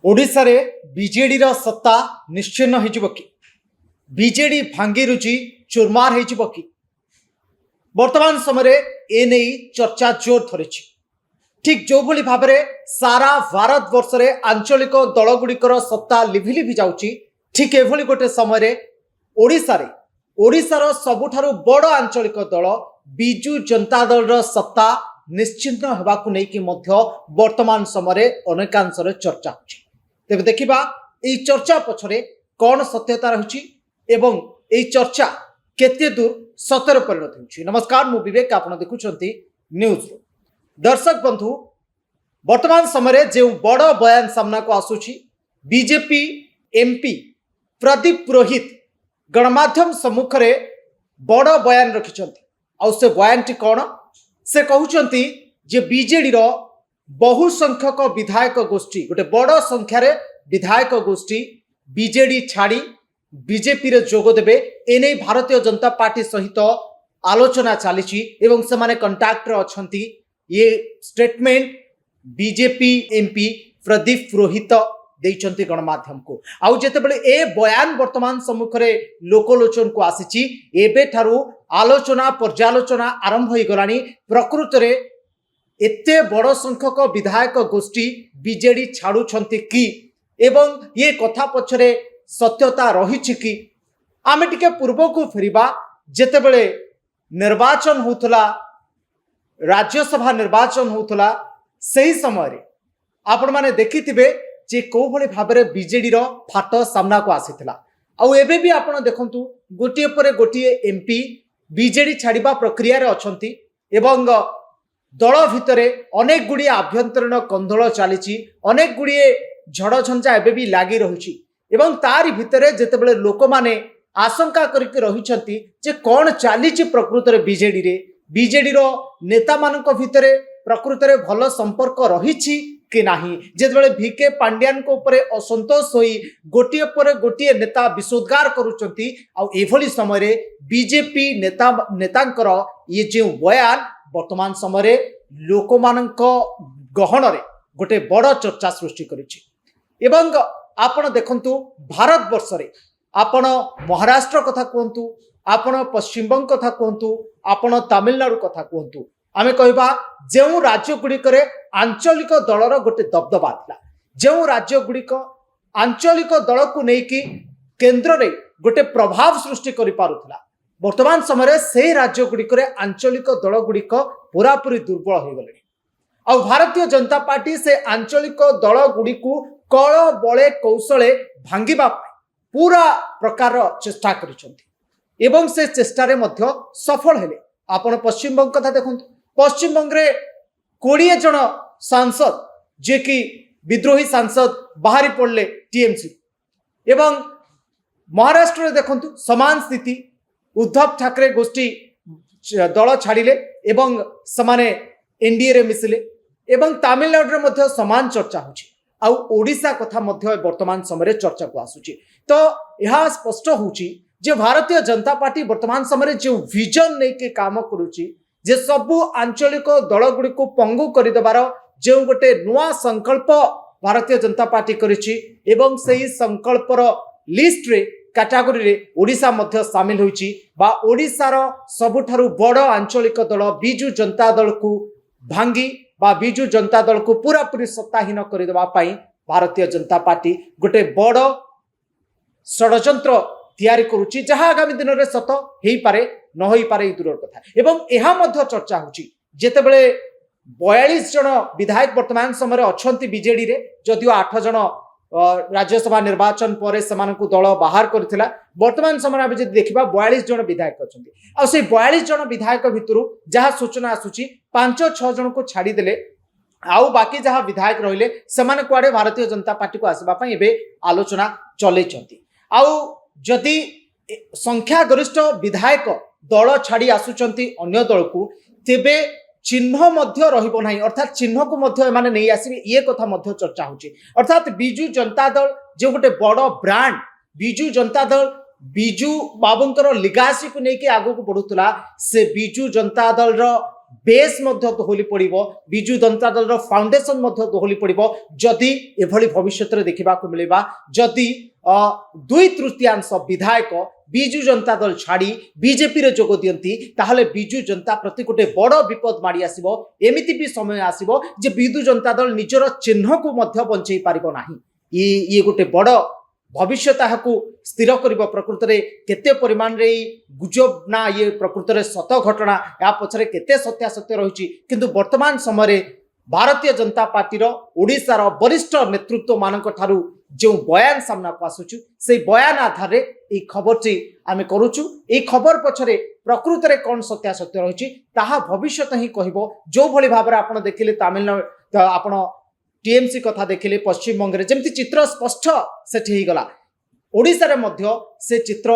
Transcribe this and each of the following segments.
ओडिशा रे बीजेडी रो सत्ता निश्चिन्न हो कि बीजेडी भांगी रुचि चुरमार हो कि वर्तमान समय एने चर्चा जोर धरी ठीक जो भली भाव में सारा भारत वर्ष रे आंचलिक दलगुड़िकर सत्ता लिभि लिभि जाउची ठीक एभली गोटे समय ओडिशार सबुठारु बड़ आंचलिक दल बिजु जनता दल रो सत्ता निश्चिन्न होबाकु नै कि मध्य वर्तमान समय अनेकांश चर्चा होची। तेबे देखिबा एई चर्चा पछरे कौन सत्यता रही एवं एई चर्चा केते दूर सतर परिणत होची। नमस्कार, मु विवेक, आपण देखुछंती न्यूज रूम। दर्शक बंधु, वर्तमान समय जो बड़ बयान सामना को आसुची बीजेपी एमपी प्रदीप पुरोहित गणमाध्यम सम्मुख रे बड़ बयान रखिछंती। आ से बयान टी कौन से कहउछंती जे बीजेडी रो बहु संख्यक विधायक गोष्ठी गोटे बड़ संख्यार विधायक गोष्ठी बीजेडी छाड़ी बीजेपी रे जोग देबे एने भारतीय जनता पार्टी सहित आलोचना चली एवं से माने कंटाक्ट अछंती। ये स्टेटमेंट बीजेपी एमपी प्रदीप पुरोहित देइचंती गणमाध्यम को। आउ जेतेबेले ए बयान वर्तमान सम्मुख रे लोकलोचन को आसीची एबे ठारू आलोचना पर्यालोचना आरंभ होई गलानी। प्रकृत रे एते बड़ संख्यक विधायक गोष्ठी बीजेडी छाड़ुछंती कि एवं ये कथा पछरे सत्यता रही कि आमे टिके पूर्व को फेरिबा जेतेबेले निर्वाचन होतला राज्यसभा निर्वाचन होतला सही समय रे आपण माने देखिथिबे जे को भली भाबरे बीजेडी रो फाट सामना को आसीथिला। आउ एबे भी आपण देखंतु गोटिए परे गोटिए एमपी बीजेडी छाड़िबा प्रक्रिया रे अछंती एवं दल भितरे अनेक गुड़िए आभ्यंतरीण कंदल चली अनेक गुड़िए झड़ झंझा एबे भी लागी रही एवं तारी भितरे जेतेबेले लोक माने आशंका करके रहिछंती जे कोन चली प्रकृत रे बीजेडी रो नेता मानक भितरे प्रकृत रे भल संपर्क रही कि नाही। जेतेबेले भिके पांड्यान को ऊपर असंतोष होई गोटिए पर गोटिए नेता विशोद्गार करूचंती। आ एभली समय रे बीजेपी नेतांकर ये जे बयान वर्तमान समय लोक मानक गहन रे गोटे बड़ चर्चा सृष्टि करिछि। एवं आपण देखंतु भारत वर्ष रे आपण महाराष्ट्र कथा कहतु, आपण पश्चिम बंग कथा कहतु, आपण तमिलनाडु कथा कहतु, आमे कहबा जो राज्य गुड़िक आंचलिक दलर गोटे दबदबा था, जो राज्य गुड़िक आंचलिक दल को लेकिन केन्द्र रे गोटे प्रभाव सृष्टि करि पारुथला, वर्तमान समय से राज्य गुड़िक आंचलिक दल गुड़िक पूरापूरी दुर्बल हो गले। आ भारतीय जनता पार्टी से आंचलिक दल गुड़िकु कल बले कौशले भांगिबा पूरा प्रकार चेष्टा करिसंती एवं से चेष्टारे मध्य सफल हेले। आपण पश्चिम बंग कथा देखंतु, पश्चिम बंग रे 20 जन सांसद जे कि विद्रोही सांसद बाहरी पड़ले टीएमसी एवं महाराष्ट्र रे देखंतु समान स्थिति उद्धव ठाकरे गोष्ठी दल छाड़िले एवं समाने एनडीए रे मिसिले एवं तमिलनाडु रे मध्य समान चर्चा होछि। आ ओडिशा कथा मध्य वर्तमान समय चर्चा को आसुछि। तो यह स्पष्ट होछि जे भारतीय जनता पार्टी वर्तमान समय जो विजन नहीं के काम करुछि जे सबु आंचलिक दल गुड़ी को पंगु करदेवार जो गोटे नुआ संकल्प भारतीय जनता पार्टी करिछि एवं सही संकल्पर लिस्ट रे कैटेगरी रे ओडिशा मध्य शामिल होइछि बा ओडिशार सबुठारु बड़ आंचलिक दल बिजु जनता दल को भांगी बा बिजु जनता दल को पूरा पूरी सत्ताहीन करदेवा पई भारतीय जनता पार्टी गोटे बड़ षडयंत्र तैयारी करुछि, जहां आगामी दिन में सत हो पारे न हो पारे दूर कथा। एवं यह मध्य चर्चा होछि जेतेबेले 42 जन विधायक वर्तमान समय अछंती बीजेडी रे, जदियो 8 जन राज्यसभा निर्वाचन पर सेमानकु दल बाहर करथिला। वर्तमान समय आबे जदि देखिबा 42 जन विधायक अछंती। आ से 42 जन विधायक भितरु जहां सूचना आसुछि 5-6 जन को छाड़ी देले आउ बाकी जहां विधायक रहिले सेमाने कुआडे भारतीय जनता पार्टी को आसीबा पई एबे आलोचना चलैछंती। आउ जदि संख्या गरिष्ठ विधायक दल छाड़ी आसुचंती अन्य दल को तेबे चिन्ह मध्य रहिबो नाही, अर्थात चिन्ह को मध्य माने नहीं आसीबे, ये कथा मध्य चर्चा होची। अर्थात बिजु जनता दल जो गोटे बड़ ब्रांड बिजु जनता दल बिजु बाबुंकर लिगासी को लेके आगो को बढ़ुतला, से बिजु जनता दल रो बेस दोहली पड़ो विजु जनता दल फाउंडेशन दोहली पड़ो जदि एभली भविष्य देखा मिलवा जदि 2/3 विधायक विजु जनता दल छाड़ी बीजेपी रे जोग दियंती ताहले विजु जनता प्रति गोटे बड़ विपद माड़ी आसीबो। एमिति भी समय आसीबो जे विजु जनता दल निजर चिन्ह को मध्य बंचई पारिबो नाही। ये गोटे बड़ भविष्य ताहाकू स्थिर करिबो। प्रकृत रे केते परिमाण रे गुजब ना ये प्रकृत रे सत घटना या पछरे केते सत्यासत्य रहिछि किंतु वर्तमान समय रे भारतीय जनता पार्टी ओडिशार वरिष्ठ नेतृत्व मानक ठारू जो बयान सामना को आसुचु से बयान आधार रे ई खबरटी आमे करूचु। ई खबर पछरे प्रकृत रे कोन सत्यासत्य रहिछि ताहा भविष्यत ही कहबो। जो भली भाबरे आपण देखिले तमिलनाडु आपण टीएमसी कथा देखिले पश्चिम बंग रे जेमति चित्र स्पष्ट सेठी ही गला ओडिसा रे मध्य से चित्र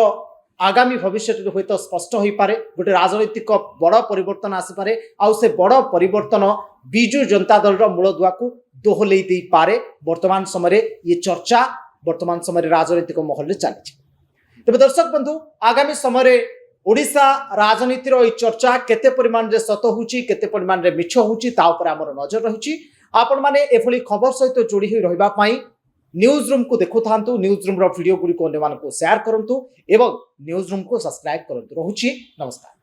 आगामी भविष्य में तो स्पष्ट हो पारे। गोटे राजनैतिक बड़ परिवर्तन आसी पारे आउ से बड़ परिवर्तन विजु जनता दल मूलदुआ को दोहलई दे पारे। वर्तमान समय ये चर्चा वर्तमान समय राजनैतिक महल में चली। तेज दर्शक बंधु आगामी समय ओडिशा राजनीतिर ये चर्चा केते परिमाण रे सत होउची केते परिमाण रे मिछ होउची ता ऊपर हमर नजर रहुची। आपण माने एभली खबर सहित जोड़ी होई रहिबा पई न्यूज रूम को देखु थांतु। न्यूज रूम रो वीडियो गुडी को अन्य मानको शेयर करंतु एवं न्यूज रूम को सब्सक्राइब करंतु। रहुची नमस्कार।